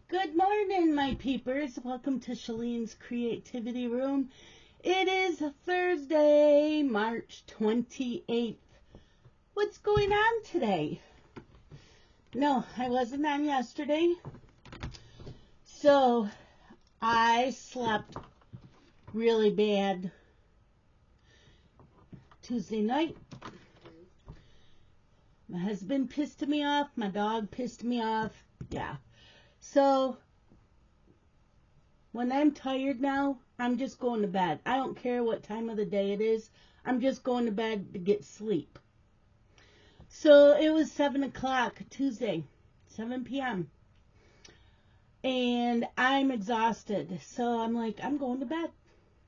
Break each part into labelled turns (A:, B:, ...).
A: Good morning, my peepers. Welcome to Shalene's Creativity Room. It is Thursday, March 28th. What's going on today? No, I wasn't on yesterday. So, I slept really bad Tuesday night. My husband pissed me off. My dog pissed me off. Yeah. So, when I'm tired now, I'm just going to bed. I don't care what time of the day it is. I'm just going to bed to get sleep. So, it was 7 o'clock Tuesday, 7 p.m. And I'm exhausted. So, I'm like, I'm going to bed.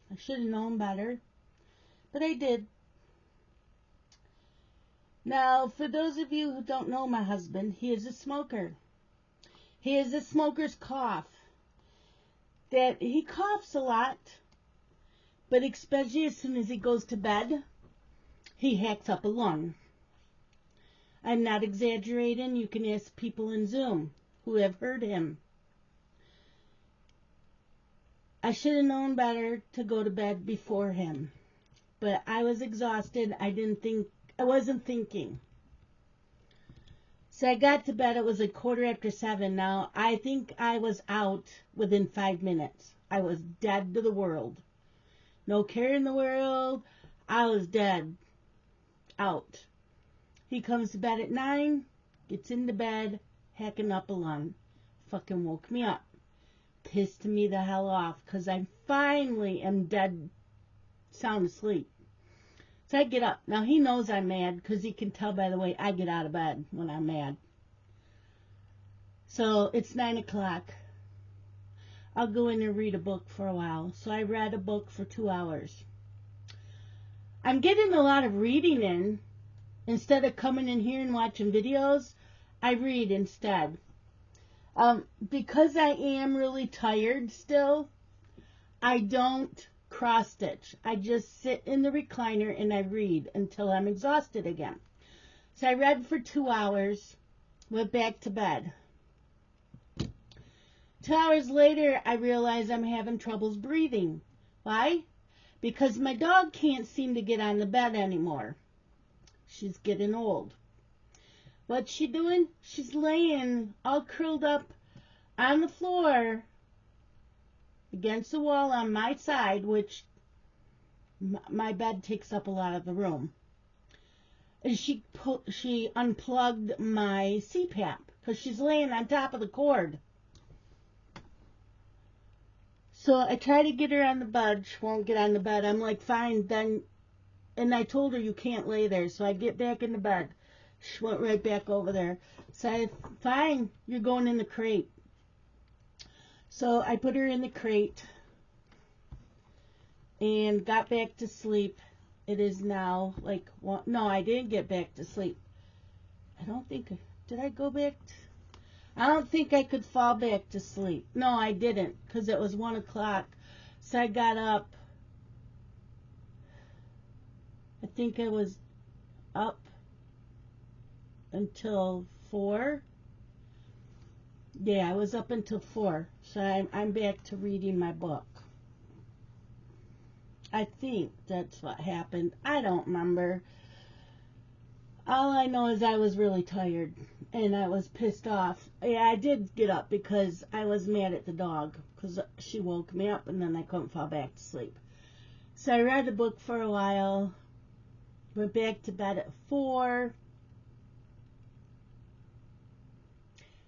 A: I should have known better. But I did. Now, for those of you who don't know my husband, he is a smoker. He has a smoker's cough. That he coughs a lot, but especially as soon as he goes to bed, he hacks up a lung. I'm not exaggerating. You can ask people in Zoom who have heard him. I should have known better to go to bed before him, but I was exhausted. I wasn't thinking. So I got to bed. It was like 7:15. Now, I think I was out within 5 minutes. I was dead to the world. No care in the world. I was dead. Out. He comes to bed at 9, gets into bed, hacking up a lung. Fucking woke me up. Pissed me the hell off because I finally am dead, sound asleep. So I get up. Now, he knows I'm mad because he can tell by the way I get out of bed when I'm mad. So it's 9 o'clock. I'll go in and read a book for a while. So I read a book for 2 hours. I'm getting a lot of reading in. Instead of coming in here and watching videos, I read instead. Because I am really tired still, I don't cross stitch. I just sit in the recliner and I read until I'm exhausted again. So I read for 2 hours, went back to bed. 2 hours later, I realize I'm having troubles breathing. Why? Because my dog can't seem to get on the bed anymore. She's getting old. What's she doing? She's laying all curled up on the floor against the wall on my side, which my bed takes up a lot of the room. And she unplugged my CPAP because she's laying on top of the cord. So I try to get her on the bed. She won't get on the bed. I'm like, fine, then. And I told her you can't lay there. So I get back in the bed. She went right back over there. So I said, fine, you're going in the crate. So I put her in the crate and got back to sleep. It is now like, no, I didn't get back to sleep. I don't think, did I go back? I don't think I could fall back to sleep. No, I didn't, because it was 1 o'clock. So I got up. I think I was up until 4. Yeah, I was up until 4. So I'm back to reading my book. I think that's what happened. I don't remember. All I know is I was really tired and I was pissed off. Yeah, I did get up because I was mad at the dog because she woke me up and then I couldn't fall back to sleep. So I read the book for a while, went back to bed at 4.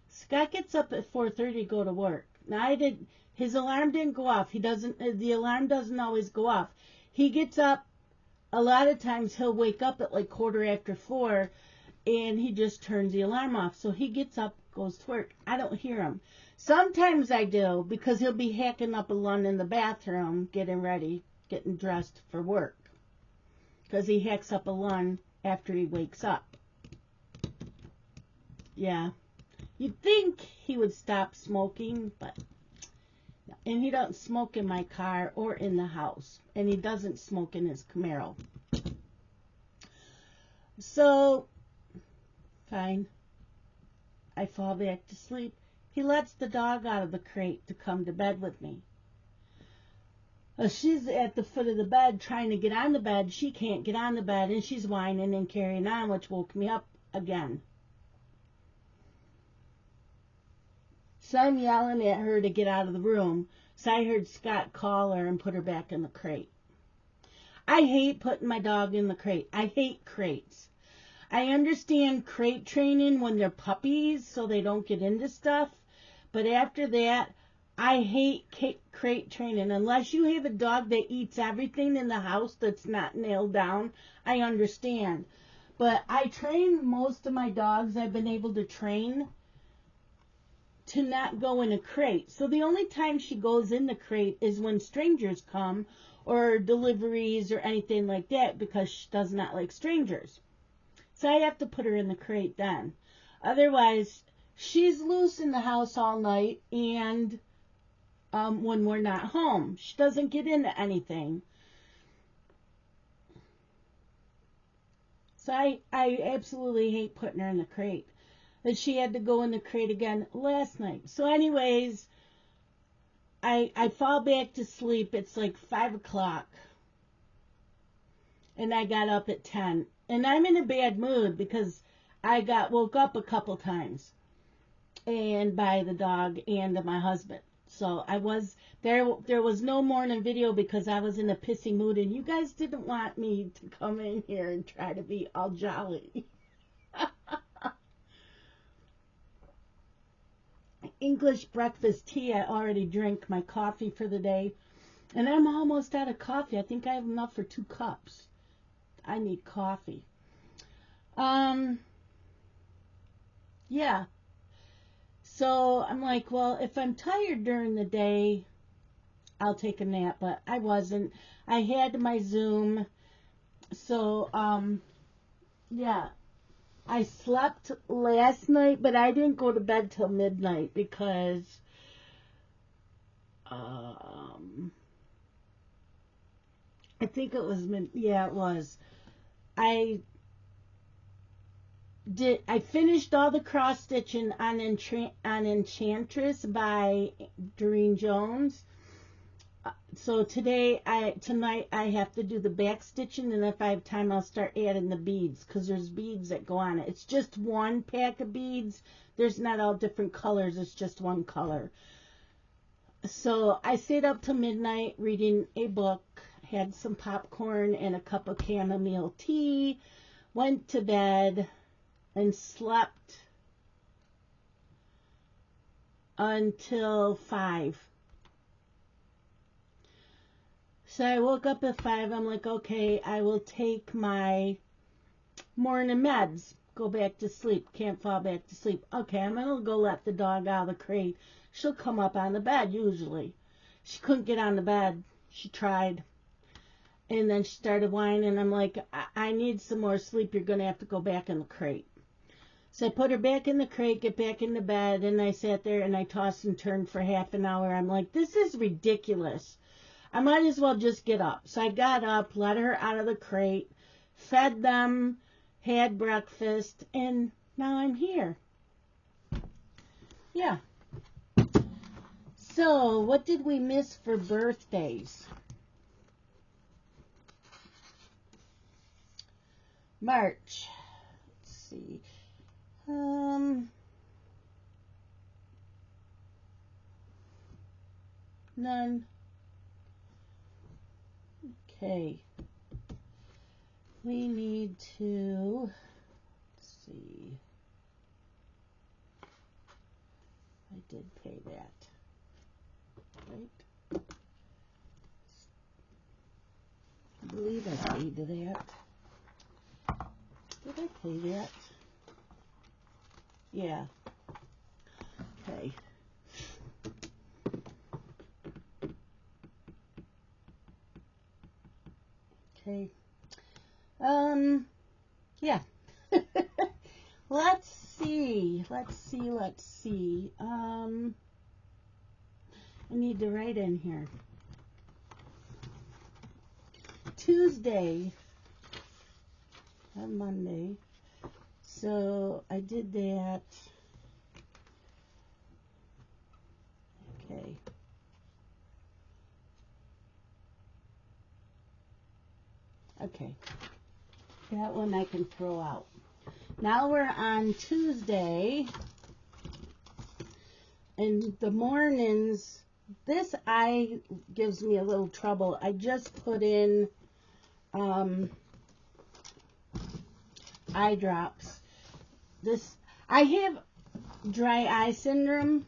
A: Scott gets up at 4:30 to go to work. Now his alarm didn't go off. The alarm doesn't always go off. He gets up. A lot of times he'll wake up at like 4:15 and he just turns the alarm off. So he gets up, goes to work. I don't hear him. Sometimes I do because he'll be hacking up a lung in the bathroom, getting ready, getting dressed for work. Because he hacks up a lung after he wakes up. Yeah. You'd think he would stop smoking, but no. And he doesn't smoke in my car or in the house. And he doesn't smoke in his Camaro. So, fine. I fall back to sleep. he lets the dog out of the crate to come to bed with me. She's at the foot of the bed trying to get on the bed. She can't get on the bed, and she's whining and carrying on, which woke me up again. So I'm yelling at her to get out of the room. So I heard Scott call her and put her back in the crate. I hate putting my dog in the crate. I hate crates. I understand crate training when they're puppies so they don't get into stuff. But after that, I hate crate training. Unless you have a dog that eats everything in the house that's not nailed down, I understand. But I train most of my dogs I've been able to train to not go in a crate. So the only time she goes in the crate is when strangers come or deliveries or anything like that, because she does not like strangers. So I have to put her in the crate then. Otherwise, she's loose in the house all night, and when we're not home, she doesn't get into anything. So I absolutely hate putting her in the crate. And she had to go in the crate again last night. So anyways, I fall back to sleep. It's like 5 o'clock. And I got up at 10. And I'm in a bad mood because I woke up a couple times. And by the dog and my husband. So I was, there was no morning video because I was in a pissy mood. And you guys didn't want me to come in here and try to be all jolly. English breakfast tea. I already drank my coffee for the day. And I'm almost out of coffee. I think I have enough for 2 cups. I need coffee. Yeah. So I'm like, well, if I'm tired during the day, I'll take a nap. But I wasn't. I had my Zoom. So, yeah. I slept last night, but I didn't go to bed till midnight because I think it was yeah, it was. I finished all the cross stitching on Enchantress by Doreen Jones. So tonight I have to do the back stitching, and if I have time I'll start adding the beads, because there's beads that go on it. It's just one pack of beads. There's not all different colors. It's just one color. So I stayed up till midnight reading a book, had some popcorn and a cup of chamomile tea, went to bed, and slept until 5. So I woke up at 5. I'm like, okay, I will take my morning meds. Go back to sleep. Can't fall back to sleep. Okay, I'm going to go let the dog out of the crate. She'll come up on the bed usually. She couldn't get on the bed. She tried. And then she started whining. I'm like, I need some more sleep. You're going to have to go back in the crate. So I put her back in the crate, get back in the bed, and I sat there and I tossed and turned for half an hour. I'm like, this is ridiculous. I might as well just get up. So I got up, let her out of the crate, fed them, had breakfast, and now I'm here. Yeah. So, what did we miss for birthdays? March. Let's see. None. Okay. We need to, let's see. I did pay that. Right? I believe I paid that. Did I pay that? Yeah. Okay. Okay. Yeah. Let's see. I need to write in here. Tuesday and Monday. So I did that. Okay. That one I can throw out. Now we're on Tuesday. In the mornings, this eye gives me a little trouble. I just put in eye drops. I have dry eye syndrome,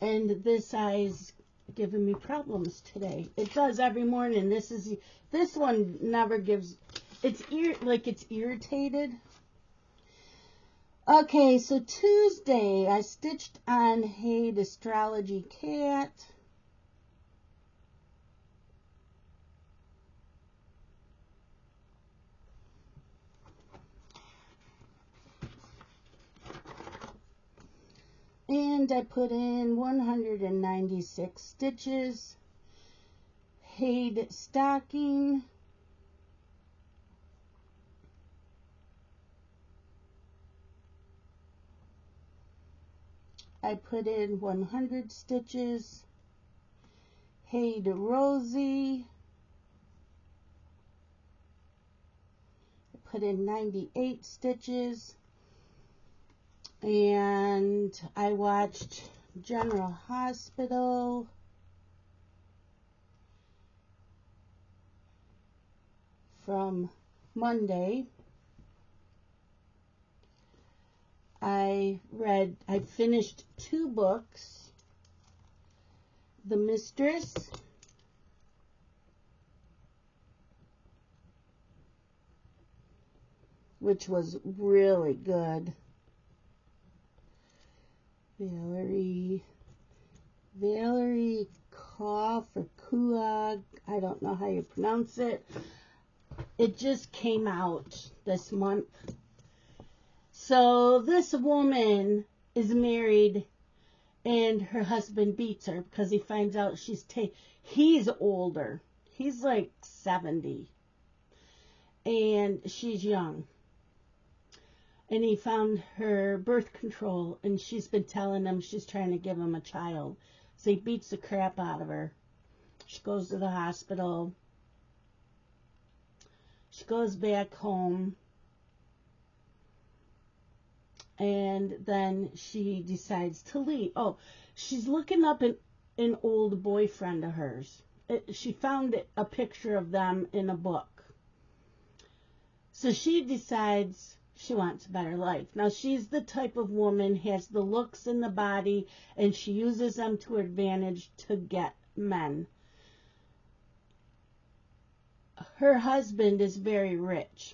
A: and this eye's giving me problems today. It does every morning. This one never gives. It's irritated. Okay, so Tuesday I stitched on Hey Astrology Cat. And I put in 196 stitches. Hayed stocking. I put in 100 stitches. Hayed Rosie. I put in 98 stitches. And I watched General Hospital. From Monday. I finished 2 books. The Mistress. Which was really good. Valerie Koff or Kuag, I don't know how you pronounce it. It just came out this month. So this woman is married and her husband beats her because he finds out he's older. He's like 70 and she's young. And he found her birth control, and she's been telling him she's trying to give him a child. So he beats the crap out of her. She goes to the hospital. She goes back home. And then she decides to leave. Oh, she's looking up an old boyfriend of hers. She found a picture of them in a book. So she decides she wants a better life. Now, she's the type of woman, has the looks and the body, and she uses them to her advantage to get men. Her husband is very rich.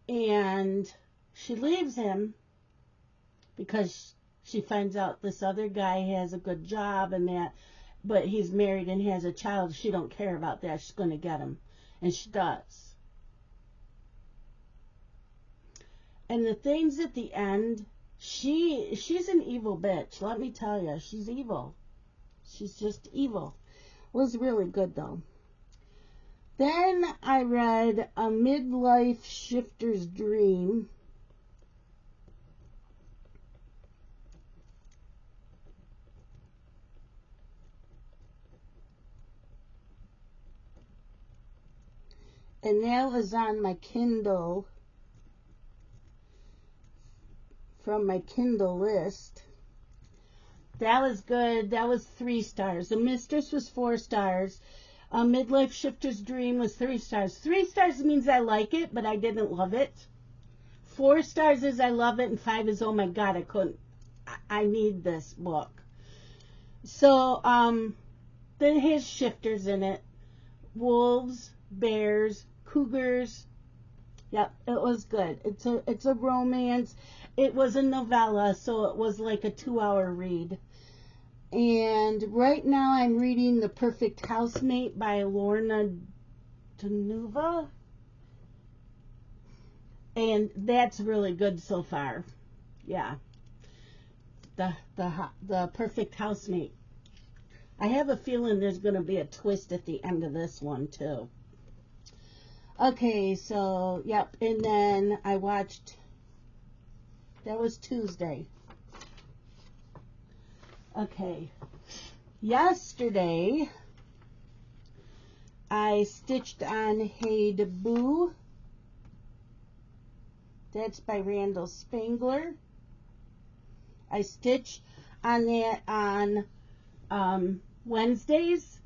A: And she leaves him because she finds out this other guy has a good job and that, but he's married and has a child. She don't care about that. She's going to get him. And she does. And the things at the end, she's an evil bitch. Let me tell you, she's evil. She's just evil. It was really good, though. Then I read A Midlife Shifter's Dream. And that was on my Kindle. From my Kindle list. That was good. That was 3 stars. The Mistress was 4 stars. Midlife Shifter's Dream was 3 stars. 3 stars means I like it, but I didn't love it. 4 stars is I love it, and 5 is oh my god, I need this book. So, there has shifters in it. Wolves, bears, cougars. Yep, it was good. It's a romance. It was a novella, so it was like a 2-hour read. And right now I'm reading The Perfect Housemate by Lorna Danuva. And that's really good so far. Yeah. The Perfect Housemate. I have a feeling there's going to be a twist at the end of this one too. Okay, so, yep, and then I watched, that was Tuesday. Okay, yesterday, I stitched on Hey Da Boo. That's by Randall Spangler. I stitch on that on Wednesdays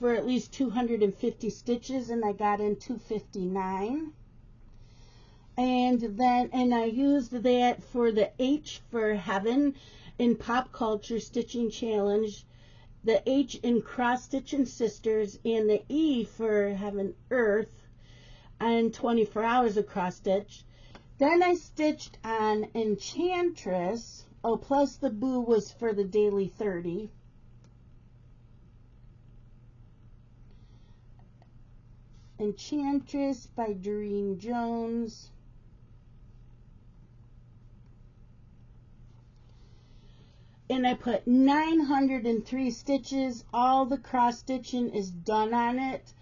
A: for at least 250 stitches, and I got in 259. And I used that for the H for Heaven in Pop Culture Stitching Challenge, the H in Cross Stitching Sisters, and the E for Heaven Earth and 24 hours of cross stitch. Then I stitched on Enchantress. Oh, plus the Boo was for the Daily 30. Enchantress by Doreen Jones. And I put 903 stitches. All the cross stitching is done on it.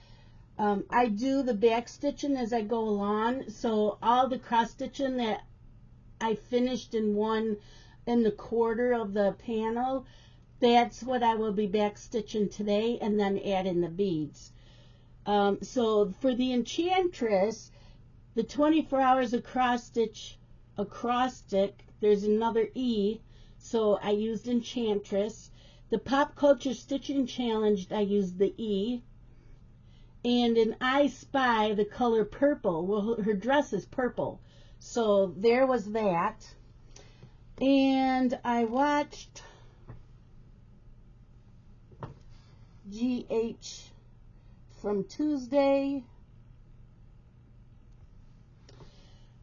A: I do the back stitching as I go along, so all the cross stitching that I finished in the quarter of the panel, that's what I will be back stitching today, and then add in the beads. So for the Enchantress, the 24 hours across stitch acrostic, there's another E, so I used Enchantress. The Pop Culture Stitching Challenge, I used the E. And in I Spy, the color purple. Well, her dress is purple. So there was that. And I watched GH from Tuesday.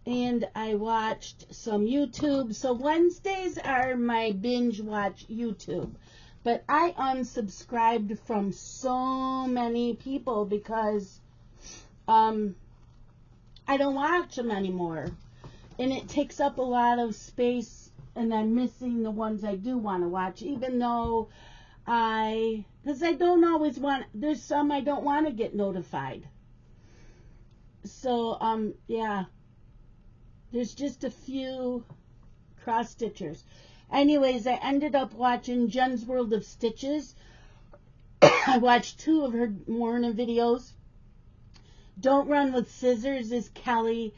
A: And I watched some YouTube. So Wednesdays are my binge watch YouTube. But I unsubscribed from so many people because I don't watch them anymore. And it takes up a lot of space, and I'm missing the ones I do want to watch, even though because I don't always there's some I don't want to get notified. So, yeah. There's just a few cross stitchers. Anyways, I ended up watching Jen's World of Stitches. I watched 2 of her morning videos. Don't Run with Scissors is Kelly.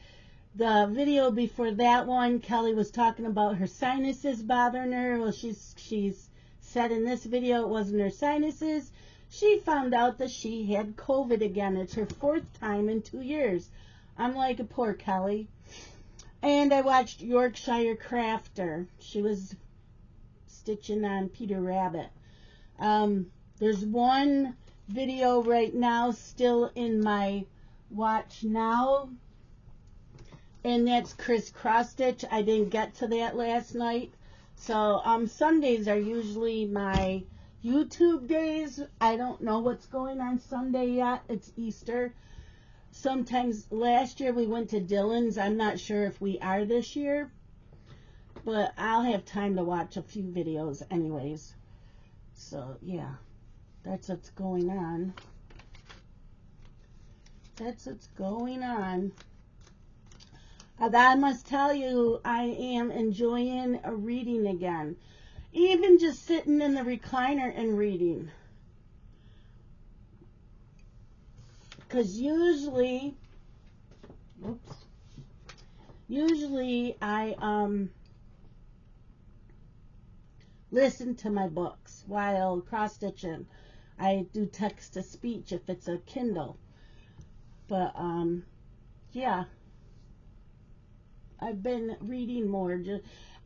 A: The video before that one, Kelly was talking about her sinuses bothering her. Well, she's said in this video it wasn't her sinuses. She found out that she had COVID again. It's her 4th time in 2 years. I'm like, poor Kelly. And I watched Yorkshire Crafter. She was stitching on Peter Rabbit. There's one video right now still in my watch now, and that's Chris Cross Stitch. I didn't get to that last night. So Sundays are usually my YouTube days. I don't know what's going on Sunday yet. It's Easter. Sometimes last year we went to Dillon's. I'm not sure if we are this year, but I'll have time to watch a few videos anyways. So yeah, that's what's going on. That's what's going on. I must tell you, I am enjoying reading again. Even just sitting in the recliner and reading. Because usually I listen to my books while cross-stitching. I do text-to-speech if it's a Kindle. But, yeah. I've been reading more.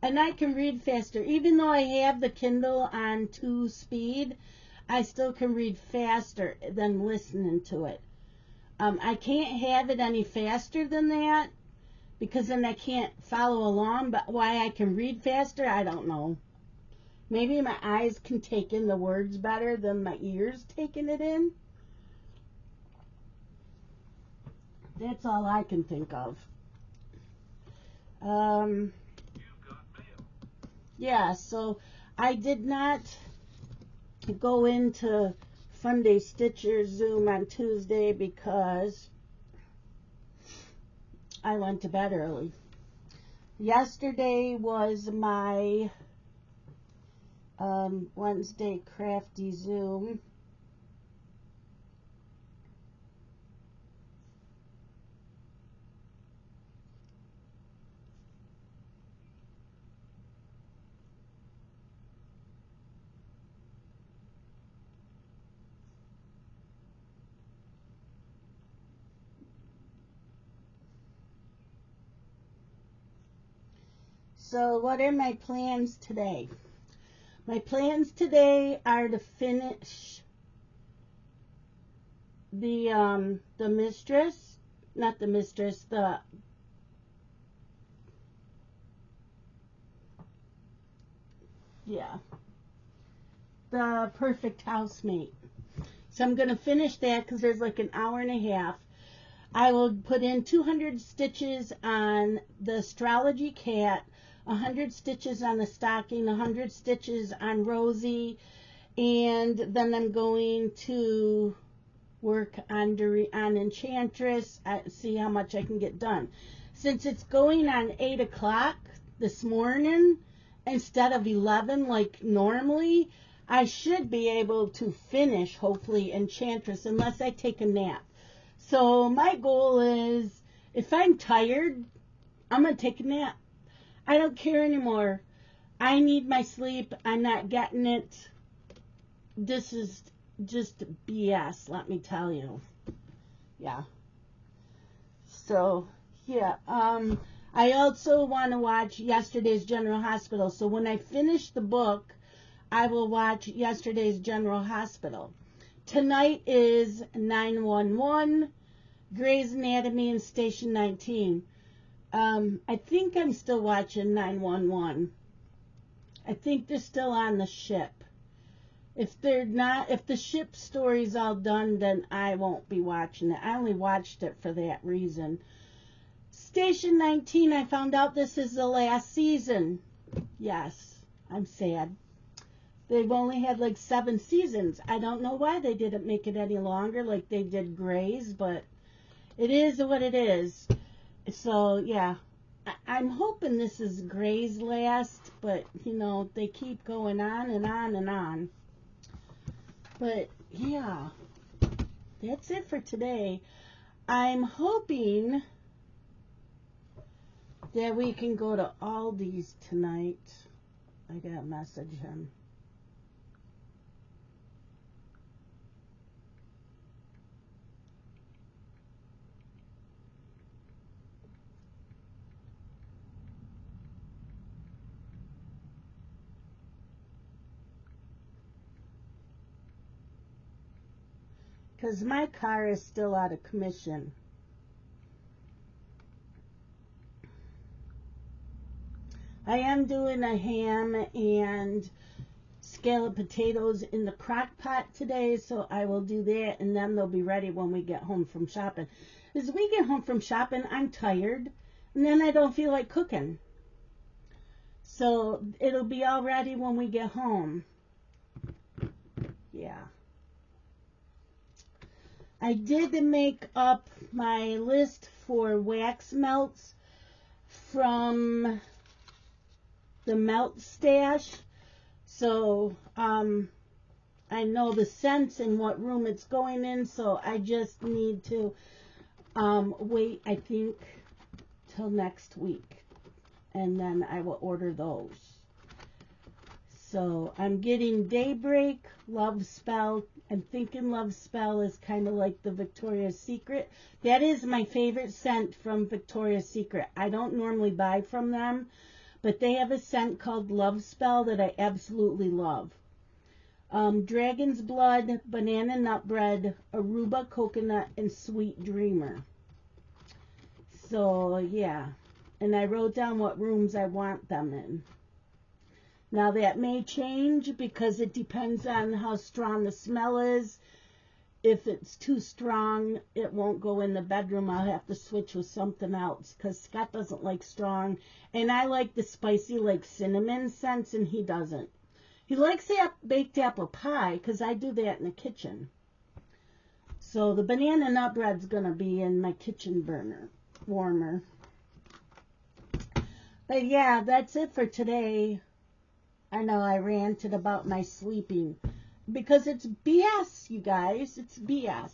A: And I can read faster. Even though I have the Kindle on 2 speed, I still can read faster than listening to it. I can't have it any faster than that because then I can't follow along. But why I can read faster, I don't know. Maybe my eyes can take in the words better than my ears taking it in. That's all I can think of. Yeah, so I did not go into Fun Day Stitcher Zoom on Tuesday because I went to bed early. Yesterday was my Wednesday Crafty Zoom. So what are my plans today? My plans today are to finish the mistress, not the mistress, the perfect housemate. So I'm going to finish that because there's like an hour and a half. I will put in 200 stitches on the astrology cat, 100 stitches on the stocking, 100 stitches on Rosie, and then I'm going to work on Enchantress, see how much I can get done. Since it's going on 8 o'clock this morning instead of 11 like normally, I should be able to finish, hopefully, Enchantress unless I take a nap. So my goal is, if I'm tired, I'm going to take a nap. I don't care anymore. I need my sleep. I'm not getting it. This is just BS, let me tell you. Yeah. So, yeah. I also want to watch yesterday's General Hospital. So when I finish the book, I will watch yesterday's General Hospital. Tonight is 911, Grey's Anatomy, and Station 19. I think I'm still watching 911. I think they're still on the ship. If they're not, if the ship story's all done, then I won't be watching it. I only watched it for that reason. Station 19, I found out this is the last season. Yes, I'm sad. They've only had like 7 seasons. I don't know why they didn't make it any longer like they did Grey's, but it is what it is. So, yeah. I'm hoping this is Grey's last, but, you know, they keep going on and on and on. But, yeah, that's it for today. I'm hoping that we can go to Aldi's tonight. I got to message him. Because my car is still out of commission. I am doing a ham and scalloped potatoes in the crock pot today, so I will do that, and then they'll be ready when we get home from shopping. As we get home from shopping, I'm tired, and then I don't feel like cooking. So it'll be all ready when we get home. Yeah. I did make up my list for wax melts from the Melt Stash. So I know the scents and what room it's going in, so I just need to wait, I think, till next week. And then I will order those. So I'm getting Daybreak, Love Spell. I'm thinking Love Spell is kind of like the Victoria's Secret. That is my favorite scent from Victoria's Secret. I don't normally buy from them, but they have a scent called Love Spell that I absolutely love. Dragon's Blood, Banana Nut Bread, Aruba Coconut, and Sweet Dreamer. So, yeah. And I wrote down what rooms I want them in. Now that may change because it depends on how strong the smell is. If it's too strong, it won't go in the bedroom. I'll have to switch with something else because Scott doesn't like strong. And I like the spicy, like cinnamon scents, and he doesn't. He likes baked apple pie because I do that in the kitchen. So the banana nut bread's going to be in my kitchen burner warmer. But yeah, that's it for today. I know I ranted about my sleeping because it's BS, you guys. It's BS.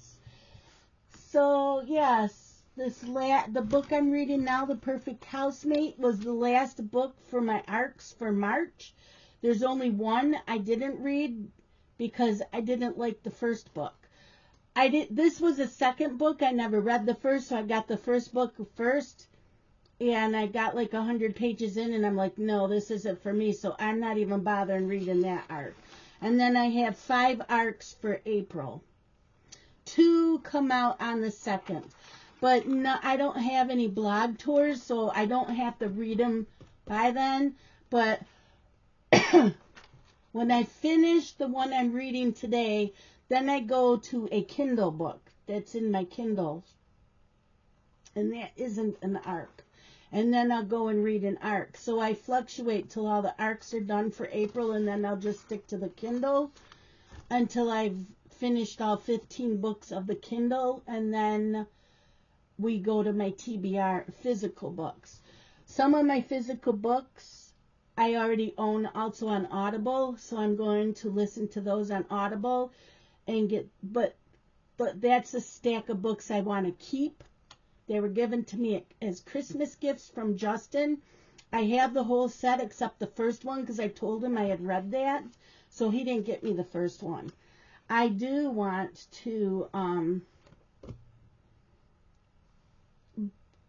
A: So, yes, the book I'm reading now, The Perfect Housemate, was the last book for my ARCs for March. There's only one I didn't read because I didn't like the first book. This was a second book. I never read the first, so I got the first book first. and I got like 100 pages in, and I'm like, no, this isn't for me, so I'm not even bothering reading that arc. And then I have 5 arcs for April. 2 come out on the 2nd. But no, I don't have any blog tours, so I don't have to read them by then. But when I finish the one I'm reading today, then I go to a Kindle book that's in my Kindle. And that isn't an arc. And then I'll go and read an arc. So I fluctuate till all the arcs are done for April, and then I'll just stick to the Kindle until I've finished all 15 books of the Kindle, and then we go to my TBR physical books. Some of my physical books I already own also on Audible, so I'm going to listen to those on Audible and but that's a stack of books I want to keep. They were given to me as Christmas gifts from Justin. I have the whole set except the first one because I told him I had read that. So he didn't get me the first one. I do want to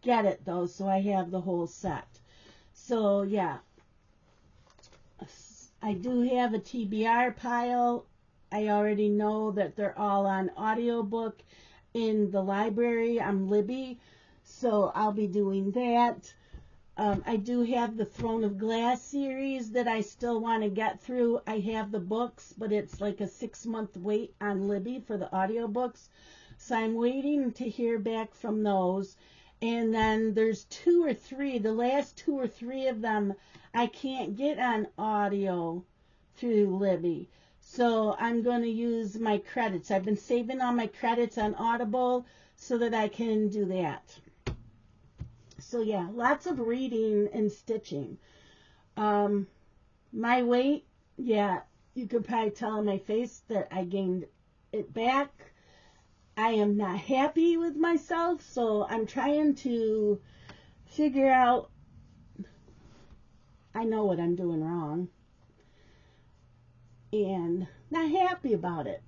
A: get it though, so I have the whole set. So yeah. I do have a TBR pile. I already know that they're all on audiobook in the library. I'm Libby, so I'll be doing that. I do have the Throne of Glass series that I still want to get through. I have the books, but it's like a 6-month wait on Libby for the audiobooks. So I'm waiting to hear back from those. And then there's 2 or 3, the last 2 or 3 of them I can't get on audio through Libby. So I'm going to use my credits. I've been saving all my credits on Audible so that I can do that. So yeah, lots of reading and stitching. My weight, yeah, you could probably tell on my face that I gained it back. I am not happy with myself, so I'm trying to figure out. I know what I'm doing wrong and not happy about it.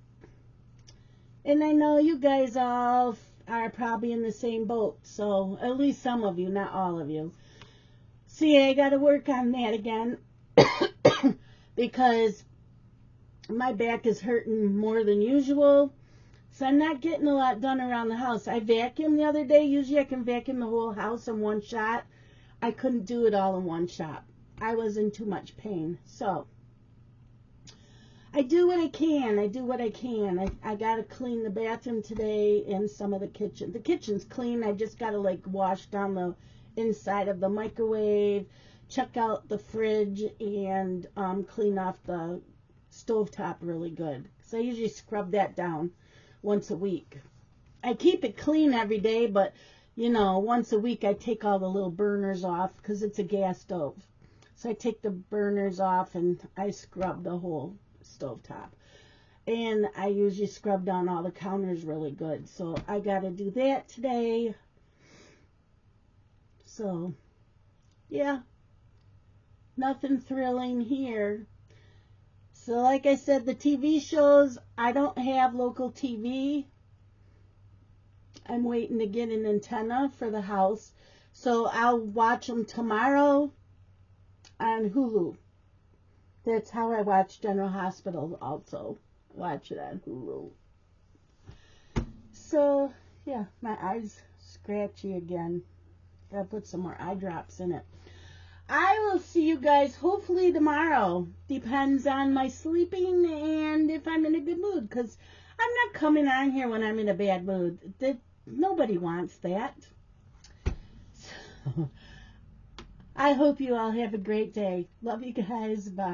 A: And I know you guys all are probably in the same boat, so at least some of you, not all of you. See, I got to work on that again because my back is hurting more than usual, so I'm not getting a lot done around the house. I vacuumed the other day. Usually I can vacuum the whole house in one shot. I couldn't do it all in one shot. I was in too much pain. So I do what I can. I got to clean the bathroom today and some of the kitchen. The kitchen's clean. I just got to like wash down the inside of the microwave, check out the fridge, and clean off the stovetop really good. So I usually scrub that down once a week. I keep it clean every day, but you know, once a week I take all the little burners off because it's a gas stove. So I take the burners off and I scrub the whole stovetop. And I usually scrub down all the counters really good. So I got to do that today. So, yeah. Nothing thrilling here. So like I said, the TV shows, I don't have local TV. I'm waiting to get an antenna for the house. So I'll watch them tomorrow on Hulu. That's how I watch General Hospital also. Watch it on Hulu. So, yeah, my eye's scratchy again. Gotta put some more eye drops in it. I will see you guys hopefully tomorrow. Depends on my sleeping and if I'm in a good mood. Because I'm not coming on here when I'm in a bad mood. Nobody wants that. So, I hope you all have a great day. Love you guys. Bye.